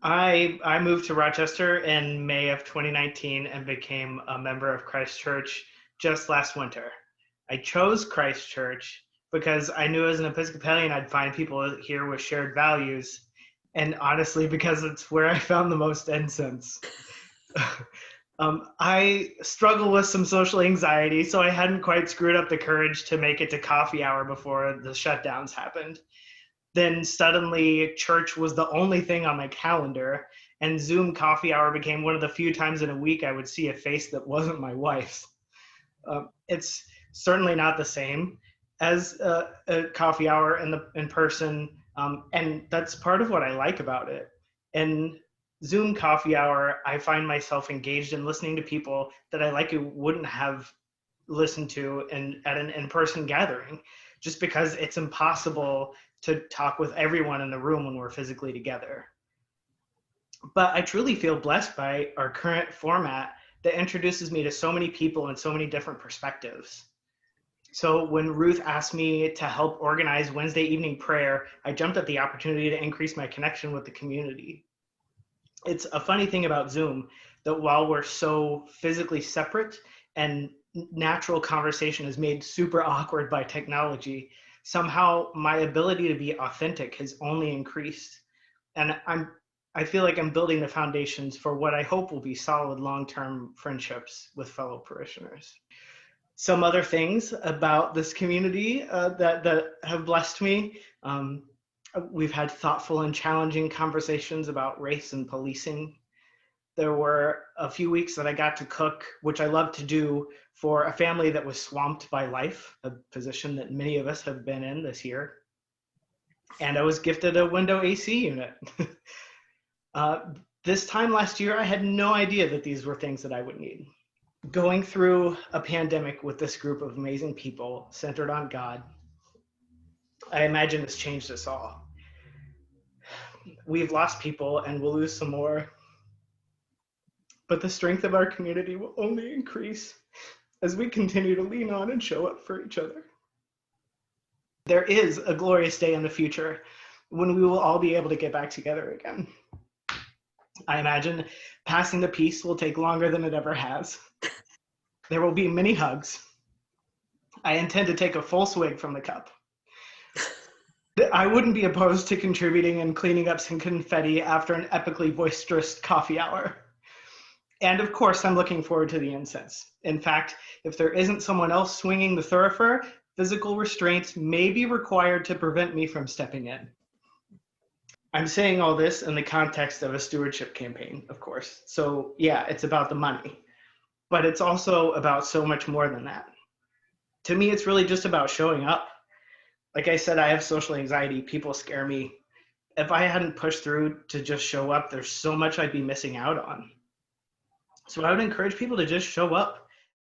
I moved to Rochester in May of 2019 and became a member of Christ Church just last winter. I chose Christ Church because I knew as an Episcopalian I'd find people here with shared values, and honestly because it's where I found the most incense. I struggle with some social anxiety, so I hadn't quite screwed up the courage to make it to coffee hour before the shutdowns happened. Then suddenly church was the only thing on my calendar, and Zoom coffee hour became one of the few times in a week I would see a face that wasn't my wife's. It's certainly not the same as a coffee hour in person, and that's part of what I like about it. In Zoom coffee hour, I find myself engaged in listening to people that I likely wouldn't have listened to at an in-person gathering, just because it's impossible to talk with everyone in the room when we're physically together. But I truly feel blessed by our current format that introduces me to so many people and so many different perspectives. So when Ruth asked me to help organize Wednesday evening prayer, I jumped at the opportunity to increase my connection with the community. It's a funny thing about Zoom that while we're so physically separate and natural conversation is made super awkward by technology, somehow my ability to be authentic has only increased. And I feel like I'm building the foundations for what I hope will be solid long-term friendships with fellow parishioners. Some other things about this community that have blessed me. We've had thoughtful and challenging conversations about race and policing. There were a few weeks that I got to cook, which I love to do, for a family that was swamped by life, a position that many of us have been in this year. And I was gifted a window AC unit. This time last year, I had no idea that these were things that I would need. Going through a pandemic with this group of amazing people centered on God, I imagine it's changed us all. We've lost people and we'll lose some more. But the strength of our community will only increase as we continue to lean on and show up for each other. There is a glorious day in the future when we will all be able to get back together again. I imagine passing the peace will take longer than it ever has. There will be many hugs. I intend to take a full swig from the cup. I wouldn't be opposed to contributing and cleaning up some confetti after an epically boisterous coffee hour. And of course, I'm looking forward to the incense. In fact, if there isn't someone else swinging the thurifer, physical restraints may be required to prevent me from stepping in. I'm saying all this in the context of a stewardship campaign, of course. So yeah, it's about the money, but it's also about so much more than that. To me, it's really just about showing up. Like I said, I have social anxiety. People scare me. If I hadn't pushed through to just show up, there's so much I'd be missing out on. So I would encourage people to just show up.